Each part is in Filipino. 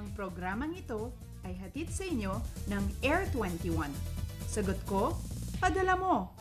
Ang programang ito ay hatid sa inyo ng Air 21. Sagot ko, padala mo!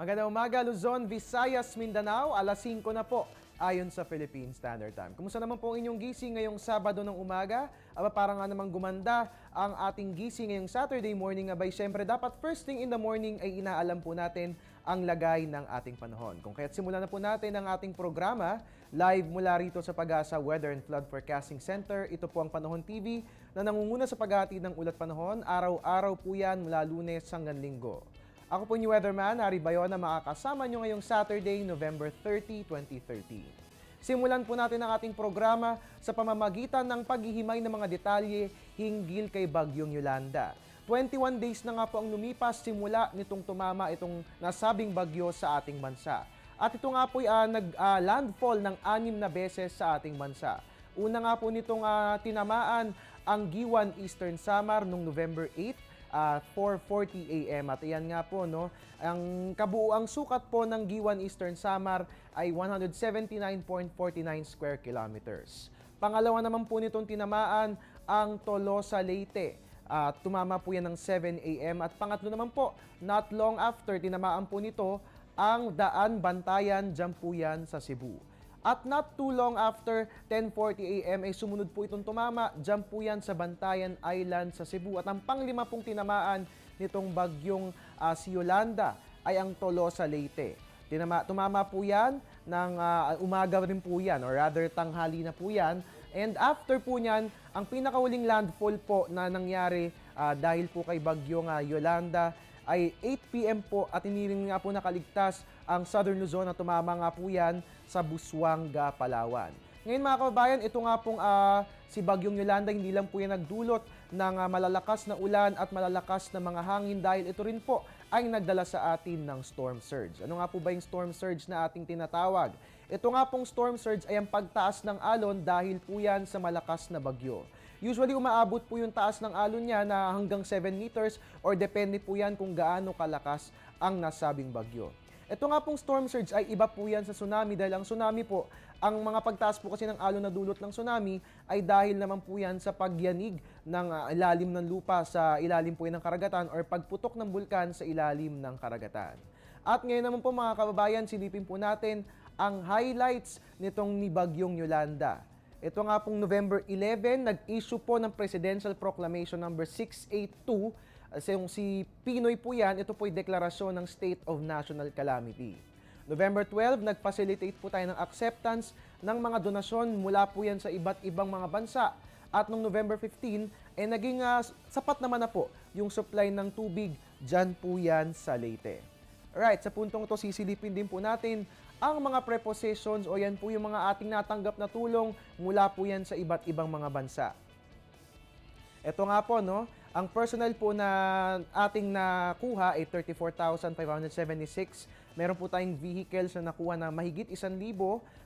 Magandang umaga, Luzon, Visayas, Mindanao, alas 5 na po ayon sa Philippine Standard Time. Kumusta naman po ang inyong gising ngayong Sabado ng umaga? Para nga namang gumanda ang ating gising ngayong Saturday morning. Abay, syempre dapat first thing in the morning ay inaalam po natin ang lagay ng ating panahon. Kung kaya't simulan na po natin ang ating programa live mula rito sa Pag-asa Weather and Flood Forecasting Center. Ito po ang Panahon TV na nangunguna sa paghatid ng ulat panahon. Araw-araw po yan mula Lunes hanggang Linggo. Ako po yung weatherman, Harry Bayona, makakasama nyo ngayong Saturday, November 30, 2013. Simulan po natin ang ating programa sa pamamagitan ng paghihimay ng mga detalye hinggil kay Bagyong Yolanda. 21 days na nga po ang lumipas simula nitong tumama itong nasabing bagyo sa ating bansa. At ito nga po nag-landfall ng 6 na beses sa ating bansa. Una nga po nitong tinamaan ang Giwan, Eastern Samar noong November 8, 4:40 AM. At iyan nga po, no, ang kabuuang sukat po ng Giwan Eastern Samar ay 179.49 square kilometers. Pangalawa naman po nitong tinamaan ang Tolosa, Leyte. Tumama po yan ng 7 AM. At pangatlo naman po, not long after, tinamaan po nito ang Daan, Bantayan, dyan po yan sa Cebu. At not too long after 10:40 AM ay sumunod po itong tumama, dyan po yan sa Bantayan Island sa Cebu. At ang panglima pong tinamaan nitong bagyong si Yolanda ay ang Tolosa, Leyte. Tumama po yan ng umaga rin po yan, or rather tanghali na po yan. And after po niyan, ang pinakahuling landfall po na nangyari dahil po kay bagyong Yolanda ay 8 PM po at iniring nga po nakaligtas ang Southern Luzon na tumama nga po yan sa Busuanga, Palawan. Ngayon mga kababayan, ito nga pong si Bagyong Yolanda, hindi lang po yan nagdulot ng malalakas na ulan at malalakas na mga hangin dahil ito rin po ay nagdala sa atin ng storm surge. Ano nga po ba yung storm surge na ating tinatawag? Ito nga pong storm surge ay ang pagtaas ng alon dahil po yan sa malakas na bagyo. Usually, umaabot po yung taas ng alon niya na hanggang 7 meters or depende po yan kung gaano kalakas ang nasabing bagyo. Ito nga pong storm surge ay iba po yan sa tsunami dahil ang tsunami po, ang mga pagtaas po kasi ng alon na dulot ng tsunami ay dahil naman po yan sa pagyanig ng ilalim ng lupa sa ilalim po yan ng karagatan or pagputok ng bulkan sa ilalim ng karagatan. At ngayon naman po mga kababayan, silipin po natin ang highlights nitong ni Bagyong Yolanda. Ito nga pong November 11, nag-issue po ng Presidential Proclamation number 682. Si Pinoy po yan, ito po ay deklarasyon ng State of National Calamity. November 12, nag-facilitate po tayo ng acceptance ng mga donasyon mula po yan sa iba't ibang mga bansa. At noong November 15, naging sapat naman na po yung supply ng tubig dyan po yan sa Leyte. Alright, sa puntong ito, sisilipin din po natin ang mga prepositions o yan po yung mga ating natanggap na tulong mula po yan sa iba't ibang mga bansa. Ito nga po, no, ang personal po na ating nakuha ay 34,576. Meron po tayong vehicles na nakuha na mahigit 1,000,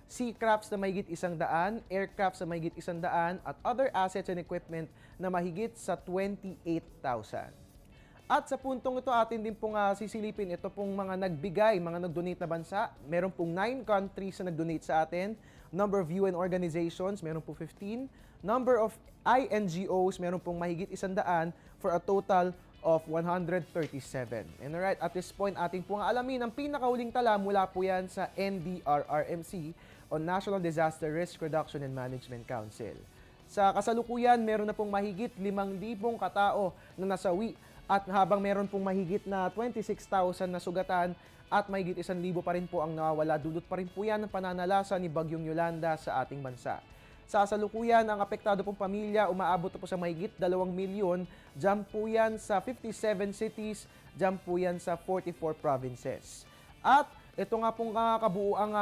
sea crafts na mahigit 100, aircrafts na mahigit 100, at other assets and equipment na mahigit sa 28,000. At sa puntong ito, atin din pong sisilipin ito pong mga nagbigay, mga nag-donate na bansa. Meron pong 9 countries na nag-donate sa atin. Number of UN organizations, meron po 15. Number of INGOs, meron pong mahigit 100 for a total of 137. And alright, at this point, ating pong alamin ang pinakahuling tala mula po yan sa NDRRMC o National Disaster Risk Reduction and Management Council. Sa kasalukuyan, meron na pong mahigit 5,000 katao na nasawi. At habang meron pong mahigit na 26,000 na sugatan at mahigit 1,000 pa rin po ang nawawala, dulot pa rin po yan ng pananalasa ni Bagyong Yolanda sa ating bansa. Sa kasalukuyan, ang apektado pong pamilya umaabot na po sa mahigit 2 milyon. Diyan po yan sa 57 cities, diyan po yan sa 44 provinces. At ito nga pong kabuuang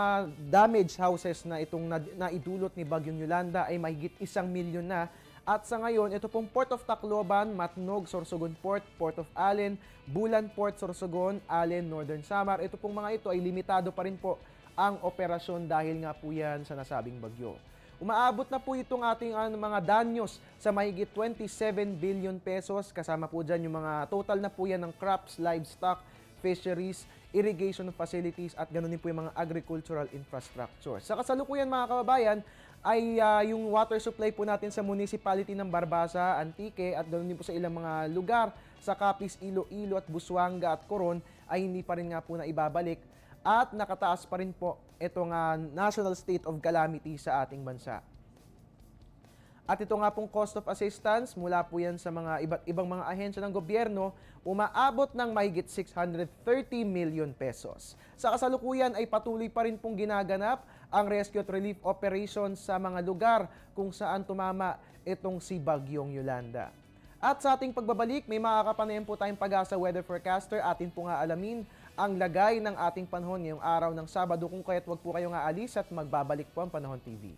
damaged houses na itong naidulot ni Bagyong Yolanda ay mahigit 1 milyon na. At sa ngayon, ito pong Port of Tacloban, Matnog, Sorsogon Port, Port of Allen, Bulan Port, Sorsogon, Allen, Northern Samar. Ito pong mga ito ay limitado pa rin po ang operasyon dahil nga po yan sa nasabing bagyo. Umaabot na po itong ating mga danyos sa mahigit 27 billion pesos. Kasama po dyan yung mga total na po yan ng crops, livestock, fisheries, irrigation facilities at ganoon din po yung mga agricultural infrastructure. Sa kasalukuyan mga kababayan ay yung water supply po natin sa municipality ng Barbasa, Antique at ganoon din po sa ilang mga lugar sa Capiz, Iloilo at Busuanga at Coron ay hindi pa rin nga po na ibabalik. At nakataas pa rin po itong national state of calamity sa ating bansa. At ito nga pong cost of assistance, mula po yan sa mga iba't ibang mga ahensya ng gobyerno, umaabot ng mahigit 630 million pesos. Sa kasalukuyan ay patuloy pa rin pong ginaganap ang rescue at relief operations sa mga lugar kung saan tumama itong si Bagyong Yolanda. At sa ating pagbabalik, may makakapanayan po tayong Pag-asa Weather Forecaster. Atin po nga alamin ang lagay ng ating panahon ngayong araw ng Sabado, kung kaya't wag po kayong aalis at magbabalik po ang Panahon TV.